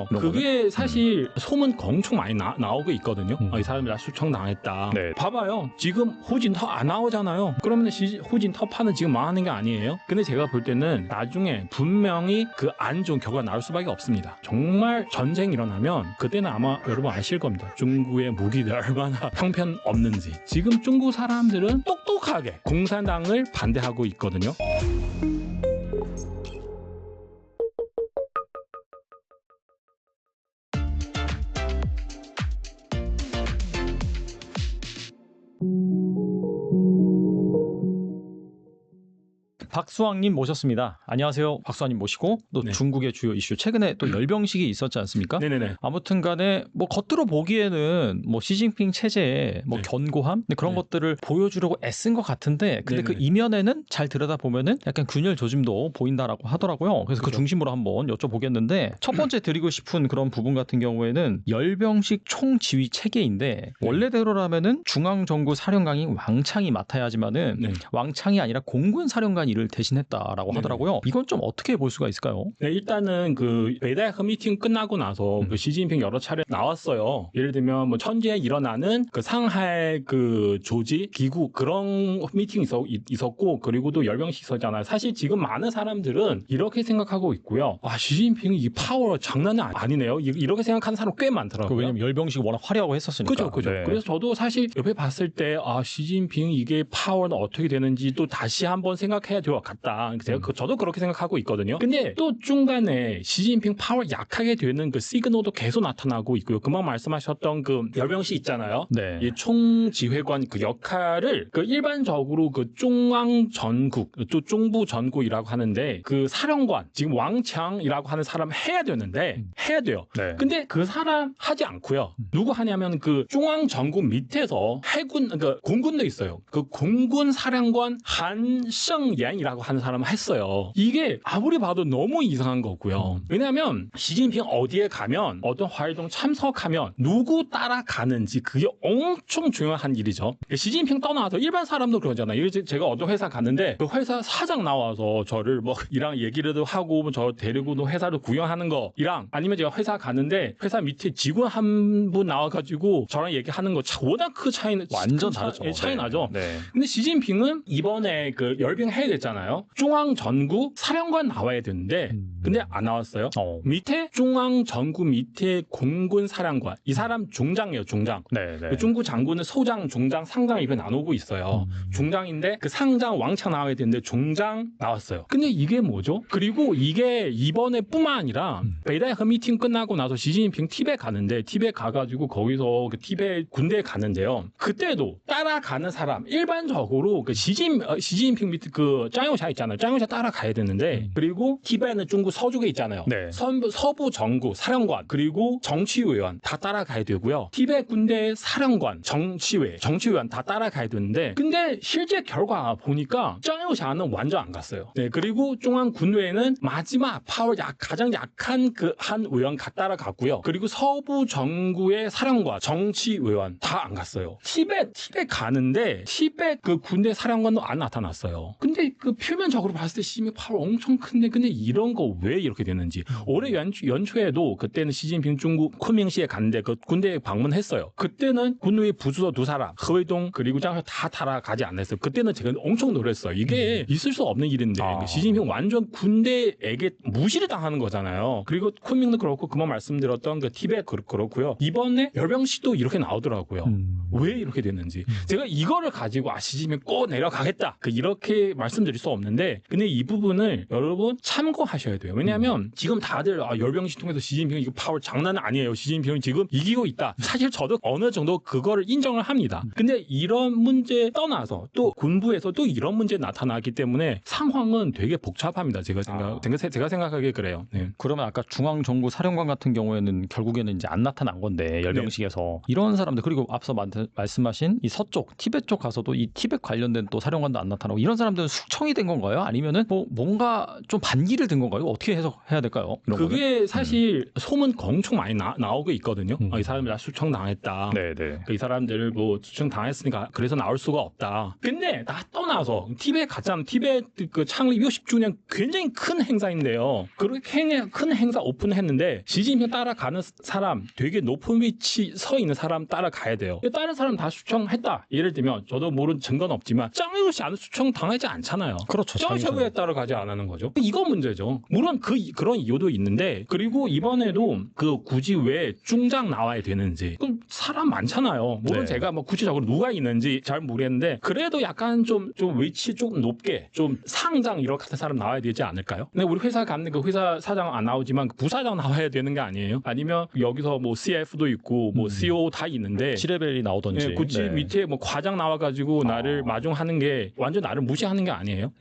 그게 사실 소문 엄청 많이 나오고 있거든요. 이 사람이 나 수청당했다. 네. 봐봐요. 지금 후진터 안 나오잖아요. 그러면 후진터파는 지금 망하는 게 아니에요. 근데 제가 볼 때는 나중에 분명히 그 안 좋은 결과가 나올 수밖에 없습니다. 정말 전쟁이 일어나면 그때는 아마 여러분 아실 겁니다. 중국의 무기들 얼마나 형편없는지. 지금 중국 사람들은 똑똑하게 공산당을 반대하고 있거든요. 박수왕님 모셨습니다. 안녕하세요. 박수왕님 모시고 또 네. 중국의 주요 이슈 최근에 또 열병식이 있었지 않습니까? 네네네. 아무튼간에 뭐 겉으로 보기에는 뭐 시진핑 체제의 뭐 네. 견고함 그런 네. 것들을 보여주려고 애쓴 것 같은데 근데 그 네네. 이면에는 잘 들여다 보면은 약간 균열 조짐도 보인다라고 하더라고요. 그래서 그 그렇죠. 중심으로 한번 여쭤보겠는데 첫 번째 드리고 싶은 그런 부분 같은 경우에는 열병식 총지휘 체계인데 원래대로라면은 중앙정구 사령관이 왕창이 맡아야 하지만은 네. 왕창이 아니라 공군 사령관 일을 대신했다라고 네네. 하더라고요. 이건 좀 어떻게 볼 수가 있을까요? 네, 일단은 그 베이다이허 미팅 끝나고 나서 그 시진핑 여러 차례 나왔어요. 예를 들면 뭐 천지에 일어나는 그 상하이 그 조지 기구 그런 미팅 있었고 그리고 또 열병식 있었잖아요. 사실 지금 많은 사람들은 이렇게 생각하고 있고요. 아 시진핑이 이 파워 장난은 아니네요. 이렇게 생각하는 사람 꽤 많더라고요. 왜냐면 열병식이 워낙 화려하고 했었으니까. 그죠. 네. 그래서 저도 사실 옆에 봤을 때, 아, 시진핑 이게 파워는 어떻게 되는지 또 다시 한번 생각해야 될 것 같다. 저도 그렇게 생각하고 있거든요. 근데 또 중간에 시진핑 파워 약하게 되는 그 시그널도 계속 나타나고 있고요. 금방 말씀하셨던 그 열병식 있잖아요. 네. 이 총지휘관 그 역할을 그 일반적으로 그 중앙 전국, 또 중부 전국이라고 하는데 그 사령관, 지금 왕창이라고 하는 사람 해야 되는데, 해야 돼요. 네. 근데 그 사람 하지 않고요. 누구 하냐면 그 중앙 전국 밑에서 해군, 그러니까 공군도 있어요. 그 공군 사령관 한성연이라고 하는 사람을 했어요. 이게 아무리 봐도 너무 이상한 거고요. 왜냐하면 시진핑 어디에 가면 어떤 활동 참석하면 누구 따라가는지 그게 엄청 중요한 일이죠. 시진핑 떠나서 일반 사람도 그러잖아요. 제가 어떤 회사 갔는데 그 회사 사장 나와서 저를 뭐 이랑 얘기를 하고 저 데리고도 회사를 구경하는 거이랑 아니면 제가 회사 가는데 회사 밑에 직원 한 분 나와가지고 저랑 얘기하는 거 워낙 그 차이는 완전 다르죠. 차이 나죠. 네. 근데 시진핑은 이번에 그 열병 해야 됐잖아요. 중앙 전구 사령관 나와야 되는데 근데 안 나왔어요. 밑에 중앙 전구 밑에 공군 사령관 이 사람 중장이에요. 중장. 네. 그 중국 장군은 소장, 중장, 상장 이렇게 나누고 있어요. 중장인데 그 상장 왕창 나와야 되는데 중장 나왔어요. 근데 이게 뭐죠? 그리고 이게 이번에 뿐만 아니라 베이다이허 미팅 끝나고 나서 시진핑 티베트 가는데 티베트 가가지고 거기서 그 티베트 군대에 가는데요. 그때도 따라가는 사람 일반적으로 그 시진핑 밑에 그 짱요샤 있잖아요. 짱요샤 따라가야 되는데 그리고 티베트는 중국 서쪽에 있잖아요. 네. 서부 정구 사령관 그리고 정치위원 다 따라가야 되고요. 티베트 군대 사령관 정치위원 다 따라가야 되는데 근데 실제 결과 보니까 짱요샤는 완전 안 갔어요. 네, 그리고 중앙 군외에는 마지막 가장 약한 그 한 의원 따라갔고요. 그리고 서부 정구의 사령관 정치위원 다 안 갔어요. 티베트 가는데 티베트 그 군대 사령관도 안 나타났어요. 근데 그 표면적으로 봤을 때 시진핑 파워 엄청 큰데 근데 이런 거 왜 이렇게 되는지 올해 연초에도 그때는 시진핑 중국 쿠밍시에 갔는데 그 군대에 방문했어요. 그때는 군의 부수도 두 사람 허웨이동 그리고 장쇼 다 따라가지 않았어요. 그때는 제가 엄청 놀랐어요. 이게 있을 수 없는 일인데 시진핑 완전 군대에게 무시를 당하는 거잖아요. 그리고 쿠밍도 그렇고 그만 말씀드렸던 그 티베트 그렇고요. 이번에 열병식도 이렇게 나오더라고요. 왜 이렇게 됐는지. 제가 이거를 가지고 시진핑 꼭 내려가겠다. 이렇게 말씀드릴 수 없는데 근데 이 부분을 여러분 참고하셔야 돼요. 왜냐하면 지금 다들 열병식 통해서 시진핑 이거 파워 장난은 아니에요. 시진핑은 지금 이기고 있다. 사실 저도 어느 정도 그거를 인정을 합니다. 근데 이런 문제 떠나서 또 군부에서 또 이런 문제 나타나기 때문에 상황은 되게 복잡합니다. 제가 생각하기에 그래요. 네. 그러면 아까 중앙정부 사령관 같은 경우에는 결국에는 이제 안 나타난 건데 열병식에서 이런 사람들 그리고 앞서 말씀하신 이 서쪽 티베트 쪽 가서도 이 티베트 관련된 또 사령관도 안 나타나고 이런 사람들은 소통이 된 건가요? 아니면은 뭐 뭔가 좀 반기를 든 건가요? 어떻게 해석해야 될까요? 이런 거는? 그게 사실 소문 엄청 많이 나오고 있거든요. 이 사람들 다 수청 당했다. 네네. 이 사람들 뭐 수청 당했으니까 그래서 나올 수가 없다. 근데 다 떠나서 티벳 갔잖아. 티벳 그 창립 60주년 굉장히 큰 행사인데요. 그렇게 큰 행사 오픈했는데 시진핑 따라가는 사람 되게 높은 위치 서 있는 사람 따라가야 돼요. 다른 사람 다 수청했다. 예를 들면 저도 모르는 증거는 없지만 짱이고 씨는 수청 당하지 않잖아요. 그렇죠. 짱이고에 따라가지 않는 거죠. 이거 문제죠. 물론 그런 이유도 있는데 그리고 이번에도 그 굳이 왜 중장 나와야 되는지 그럼 사람 많잖아요. 물론 네. 제가 뭐 구체적으로 누가 있는지 잘 모르겠는데 그래도 약간 좀 위치 조금 높게 좀 상장 이렇게 같은 사람 나와야 되지 않을까요? 근데 우리 회사 갔는 그 회사 사장 안 나오지만 그 부사장 나와야 되는 게 아니에요? 아니면 여기서 뭐 CF도 있고 뭐 CEO 다 있는데 지레벨이 나오던지. 굳이 네. 밑에 뭐 과장 나와가지고 나를 마중하는 게 완전 나를 무시하는 게 아니에요?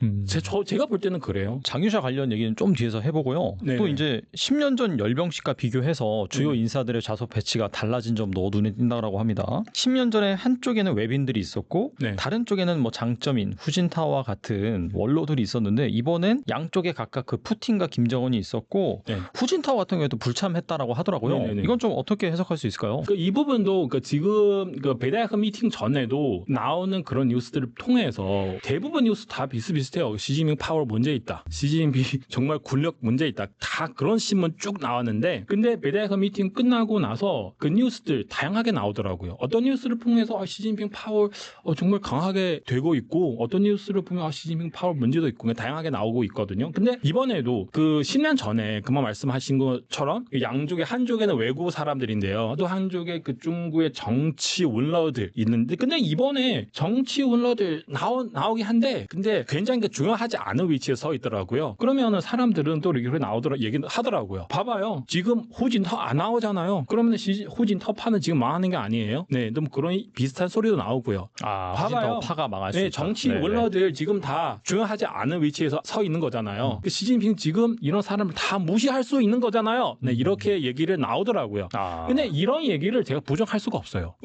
제가 볼 때는 그래요. 장유샤 관련 얘기는 좀 뒤에서 해보고요. 네네. 또 이제 10년 전 열병식과 비교해서 주요 인사들의 좌석 배치가 달라진 점도 눈에 띈다고 합니다. 10년 전에 한쪽에는 외빈들이 있었고 네. 다른 쪽에는 뭐 장점인 후진타오와 같은 원로들이 있었는데 이번엔 양쪽에 각각 그 푸틴과 김정은이 있었고 네. 후진타오 같은 경우에도 불참했다라고 하더라고요. 네네네. 이건 좀 어떻게 해석할 수 있을까요? 이 부분도 지금 배다이학 미팅 전에도 나오는 그런 뉴스들을 통해서 대부분 뉴스 다 비슷비슷해요. 시진핑 파워 문제 있다. 시진핑 정말 권력 문제 있다. 다 그런 신문 쭉 나왔는데 근데 배다이학 미팅 끝나고 나서 그 뉴스들 다양하게 나오더라고요. 어떤 뉴스를 통해서 시진핑 파워 정말 강하게 되고 있고 어떤 뉴스를 보면 시진핑 파워 문제도 있고 다양하게 나오고 있거든요. 근데 이번에도 그 10년 전에 그만 말씀하신 것처럼 양쪽에 한쪽에는 외국 사람들인데요. 또 한쪽에 그 중국의 정치 원로들 있는데 근데 이번에 정치 원로들 나오긴 한데 근데 굉장히 중요하지 않은 위치에 서 있더라고요. 그러면은 사람들은 또 이렇게 얘기하더라고요. 봐봐요. 지금 후진터 안 나오잖아요. 그러면 후진터파는 지금 망하는 게 아니에요. 네, 좀 그런 비슷한 소리도 나오고요. 봐봐요. 파가 망할 수 있다. 정치 네네. 원로들 지금 다 중요하지 않은 위치에서 서 있는 거잖아요. 시진핑 지금 이런 사람을 다 무시할 수 있는 거잖아요. 네, 이렇게 얘기를 나오더라고요. 근데 이런 얘기를 제가 부정할 수가 없어요.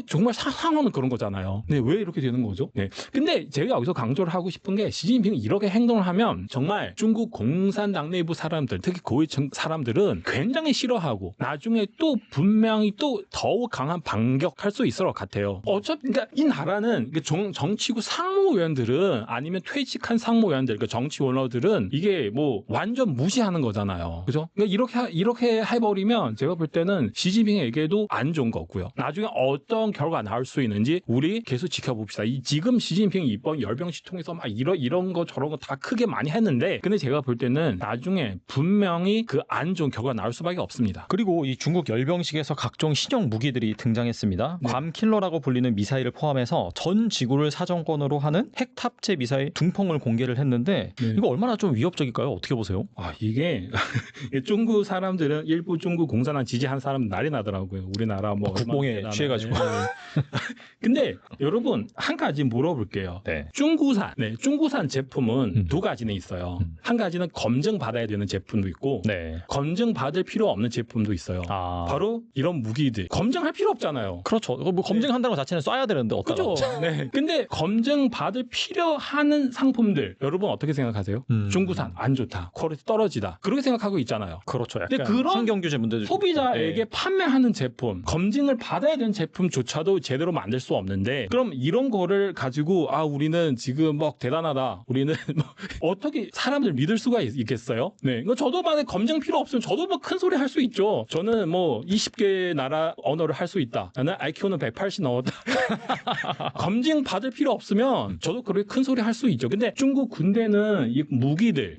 정말 상황은 그런 거잖아요. 네, 왜 이렇게 되는 거죠? 네. 근데 제가 여기서 강조를 하고 싶은 게 시진핑이 이렇게 행동을 하면 정말 중국 공산당 내부 사람들, 특히 고위층 사람들은 굉장히 싫어하고 나중에 또 분명히 또 더욱 강한 반격할 수 있을 것 같아요. 어차피 그러니까 이 나라는 정치구 상무위원들은 아니면 퇴직한 상무위원들, 그 정치 원로들은 이게 뭐 완전 무시하는 거잖아요. 그죠? 그러니까 이렇게 해버리면 제가 볼 때는 시진핑에게도 안 좋은 거고요. 나중에 어떤 결과가 나올 수 있는지 우리 계속 지켜봅시다. 지금 시진핑이 이번 열병식 통해서 막 이런 거 저런 거 다 크게 많이 했는데 근데 제가 볼 때는 나중에 분명히 그 안 좋은 결과가 나올 수밖에 없습니다. 그리고 이 중국 열병식에서 각종 신형 무기들이 등장했습니다. 괌킬러라고 불리는 미사일을 포함해서 전 지구를 사정권으로 하는 핵 탑재 미사일 둥펑을 공개를 했는데 이거 얼마나 좀 위협적일까요? 어떻게 보세요? 이게 중국 사람들은 일부 중국 공산당 지지하는 사람 난리 나더라고요. 우리나라 뭐 국뽕에 취해가지고. 근데 여러분 한 가지 물어볼게요. 네. 중국산 제품은 두 가지는 있어요. 한 가지는 검증받아야 되는 제품도 있고 네. 검증받을 필요 없는 제품도 있어요. 바로 이런 무기들 검증할 필요 없잖아요. 그렇죠. 뭐 검증한다는 것 자체는 쏴야 되는데 어쩌죠? 그렇죠. 네. 근데 검증받을 필요하는 상품들 여러분 어떻게 생각하세요? 중국산 안 좋다. 퀄리티 떨어지다. 그렇게 생각하고 있잖아요. 그렇죠. 근데 약간 그런 환경 규제 문제도 소비자에게 판매하는 제품, 검증을 받아야 되는 제품조차도 제대로 만들 수 없는데 그럼 이런 거를 가지고 우리는 지금 뭐 대단하다. 우리는 어떻게 사람들 믿을 수가 있겠어요? 네. 이거 저도 만약에 검증 필요 없으면 저도 뭐 큰 소리 할 수 있죠. 저는 뭐 20개 나라 언어를 할 수 있다. 나는 IQ는 180 넘었다. 검증 받을 필요 없으면 저도 그렇게 큰 소리 할 수 있죠. 근데 중국 군대는 이 무기들은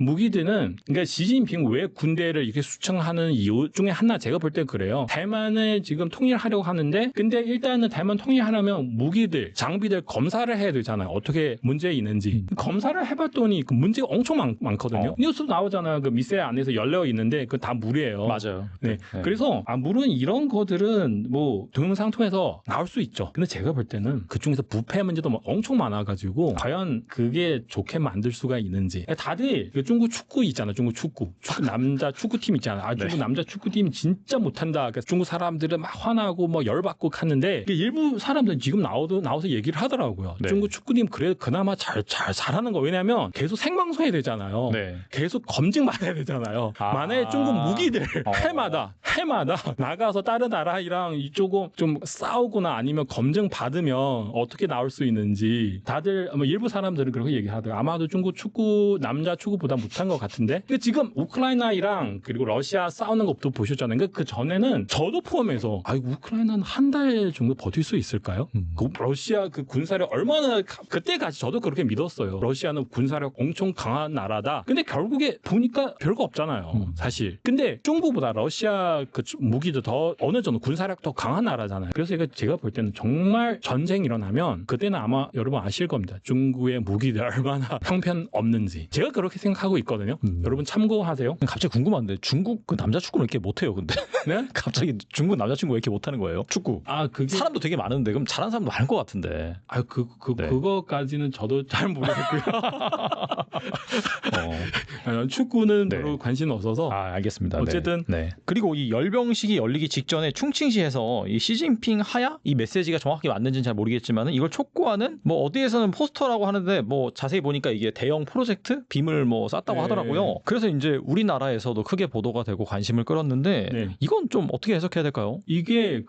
그러니까 시진핑 왜 군대를 이렇게 수청하는 이유 중에 하나 제가 볼 때 그래요. 대만을 지금 통일하려고 하는데 근데 일단은 대만 통일하려면 무기들, 장비들 검사를 해야 되잖아요. 어떻게 문제 있는지. 검사를 해봤더니 그 문제가 엄청 많거든요. 뉴스 나오잖아요. 그 미사일 안에서 열려 있는데 그 다 물이에요. 맞아요. 네. 그래서 물론 이런 거들은 뭐 동영상 통해서 나올 수 있죠. 근데 제가 볼 때는 그 중에서 부패 문제도 엄청 많아가지고 과연 그게 좋게 만들 수가 있는지. 다들 그 중국 축구 있잖아. 중국 남자 축구팀 있잖아. 중국 남자 축구팀 진짜 못한다. 그러니까 중국 사람들은 막 화나고 뭐 열받고 하는데 일부 사람들은 지금 나와서 얘기를 하더라고요. 중국 축구팀 그나마 잘하더라. 하는 거. 왜냐하면 계속 생방송해야 되잖아요. 네. 계속 검증받아야 되잖아요. 만약에 중국 무기들 해마다 나가서 다른 나라랑 이쪽은 좀 싸우거나 아니면 검증 받으면 어떻게 나올 수 있는지 다들 일부 사람들은 그렇게 얘기하더라고요. 아마도 중국 축구 남자 축구보다 못한 것 같은데. 근데 지금 우크라이나랑 그리고 러시아 싸우는 것도 보셨잖아요. 그 전에는 저도 포함해서 우크라이나는 한 달 정도 버틸 수 있을까요? 그 러시아 그 군사력 얼마나 그때까지 저도 그렇게 믿었어요. 러시아는 군사력 엄청 강한 나라다. 근데 결국에 보니까 별거 없잖아요. 사실. 근데 중국보다 러시아 그 무기도 더 어느 정도 군사력 더 강한 나라잖아요. 그래서 제가 볼 때는 정말 전쟁이 일어나면 그때는 아마 여러분 아실 겁니다. 중국의 무기들 얼마나 형편 없는지. 제가 그렇게 생각하고 있거든요. 여러분 참고하세요. 갑자기 궁금한데 중국 그 남자 축구는 이렇게 못해요, 근데? 네? 갑자기 중국 남자 축구 왜 이렇게 못하는 거예요? 축구. 그게 사람도 되게 많은데 그럼 잘하는 사람도 많을 것 같은데. 네. 그거까지는 저도 잘 모르겠고요. 축구는 네. 별로 관심 없어서. 알겠습니다. 어쨌든 네. 그리고 이 열병식이 열리기 직전에 충칭시에서 이 시진핑 하야 이 메시지가 정확히 맞는지는 잘 모르겠지만은 이걸 촉구하는 뭐 어디에서는 포스터라고 하는데 뭐 자세히 보니까 이게 대형 프로젝트 빔을 뭐 쐈다고 네. 하더라고요. 그래서 이제 우리나라에서도 크게 보도가 되고 관심을 끌었는데 네. 이건 좀 어떻게 해석해야 될까요? 이게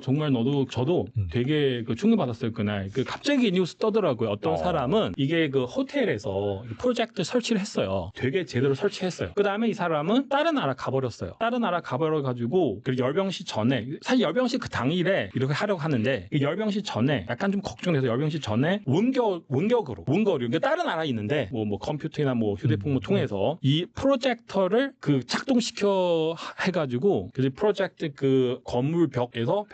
정말 저도 되게 충격받았어요 그날. 갑자기 뉴스 떠더라고요. 어떤 사람은 이게 그 호텔에서 프로젝트 설치를 했어요. 되게 제대로 설치했어요. 그 다음에 이 사람은 다른 나라 가버렸어요. 다른 나라 가버려가지고 그 열병시 전에 사실 열병시 그 당일에 이렇게 하려고 하는데 이 열병시 전에 약간 좀 걱정돼서 열병시 전에 원격으로 그러니까 다른 나라에 있는데 뭐 컴퓨터나 뭐 휴대폰 뭐 통해서 이 프로젝터를 작동시켜 해가지고 그 프로젝트 그 건물 벽에서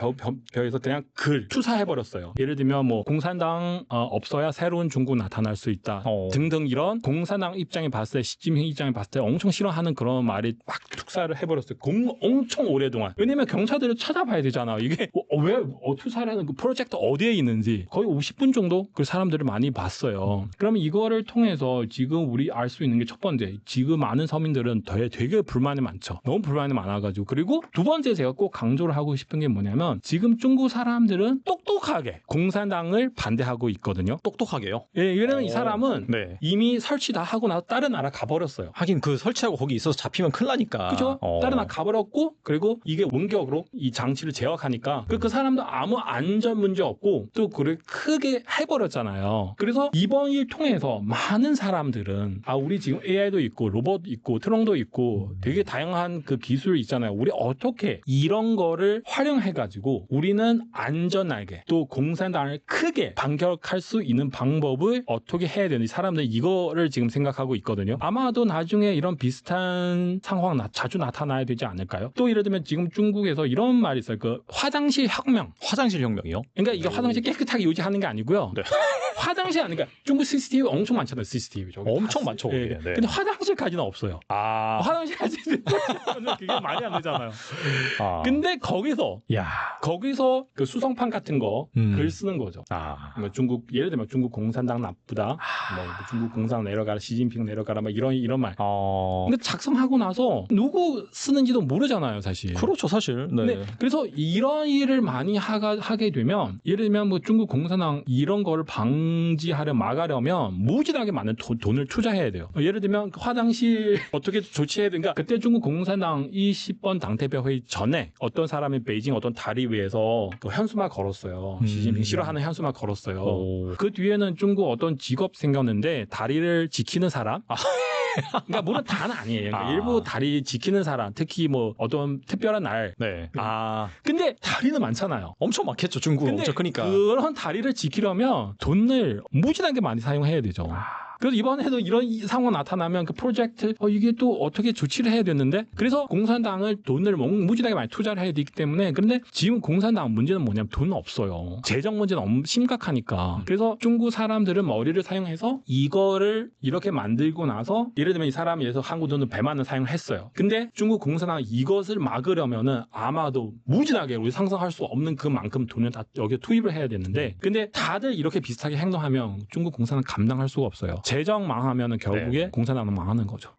그냥 글 투사해버렸어요. 예를 들면 뭐 공산당 없어야 새로운 중국 나타날 수 있다 등등 이런 공산당 입장에 봤을 때 시진핑 입장에 봤을 때 엄청 싫어하는 그런 말이 막 투사를 해버렸어요. 엄청 오랫동안. 왜냐면 경찰들을 찾아봐야 되잖아. 이게 왜 투사를 하는 그 프로젝트 어디에 있는지 거의 50분 정도 그 사람들을 많이 봤어요. 그러면 이거를 통해서 지금 우리 알 수 있는 게 첫 번째, 지금 많은 서민들은 되게 불만이 많죠. 너무 불만이 많아가지고. 그리고 두 번째 제가 꼭 강조를 하고 싶은 게 뭐냐면 지금 중국 사람들은 똑똑하게 공산당을 반대하고 있거든요. 똑똑하게요? 예, 왜냐면 이 사람은 네. 이미 설치 다 하고 나서 다른 나라 가버렸어요. 하긴 그 설치하고 거기 있어서 잡히면 큰일 나니까. 그렇죠. 다른 나라 가버렸고 그리고 이게 원격으로 이 장치를 제어하니까 그 사람도 아무 안전 문제 없고 또 그걸 크게 해버렸잖아요. 그래서 이번 일 통해서 많은 사람들은 우리 지금 AI도 있고 로봇 있고 트럭도 있고 되게 다양한 그 기술 있잖아요. 우리 어떻게 이런 거를 활용해가지고 우리는 안전하게 또 공산당을 크게 반격할 수 있는 방법을 어떻게 해야 되는지 사람들이 이거를 지금 생각하고 있거든요. 아마도 나중에 이런 비슷한 상황 자주 나타나야 되지 않을까요? 또 예를 들면 지금 중국에서 이런 말이 있어요. 그 화장실 혁명. 화장실 혁명이요? 그러니까 이게 화장실 깨끗하게 유지하는 게 아니고요. 네. 화장실 아니니까 중국 CCTV 엄청 많잖아요. CCTV 저기 엄청 많죠. 네. 네. 근데 화장실까지는 없어요. 화장실까지는 그게 말이 안 되잖아요. 근데 거기서 그 수성판 같은 거 글 쓰는 거죠. 뭐 중국 예를 들면 중국 공산당 나쁘다. 뭐 중국 공산당 내려가라, 시진핑 내려가라, 막 이런 말. 근데 작성하고 나서 누구 쓰는지도 모르잖아요, 사실. 그렇죠, 사실. 네. 근데 그래서 이런 일을 많이 하게 되면 예를 들면 뭐 중국 공산당 이런 거를 막으려면 무지하게 많은 돈을 투자해야 돼요. 예를 들면 화장실 어떻게 조치해야 되는가. 그때 중국 공산당 20번 당대표 회의 전에 어떤 사람이 베이징 어떤 다리 위에서 그 현수막 걸었어요. 시진핑 싫어하는 현수막 걸었어요. 그 뒤에는 중국 어떤 직업 생겼는데 다리를 지키는 사람. 그러니까 물론 다는 아니에요. 그러니까 일부 다리 지키는 사람, 특히 뭐 어떤 특별한 날. 네. 근데 다리는 많잖아요. 엄청 많겠죠, 중국. 근데 엄청 크니까. 그런 다리를 지키려면 돈을 무지하게 많이 사용해야 되죠. 그래서 이번에도 이런 상황 나타나면 그 프로젝트 이게 또 어떻게 조치를 해야 되는데 그래서 공산당을 돈을 무지하게 많이 투자를 해야 되기 때문에 그런데 지금 공산당 문제는 뭐냐면 돈은 없어요. 재정 문제는 너무 심각하니까. 그래서 중국 사람들은 머리를 사용해서 이거를 이렇게 만들고 나서 예를 들면 이 사람이 예를 들어서 한국 돈을 100만 원 사용했어요. 근데 중국 공산당이 이것을 막으려면은 아마도 무지하게 우리 상상할 수 없는 그만큼 돈을 다 여기에 투입을 해야 되는데 근데 다들 이렇게 비슷하게 행동하면 중국 공산당 감당할 수가 없어요. 재정 망하면은 결국에 공산당은 망하는 거죠.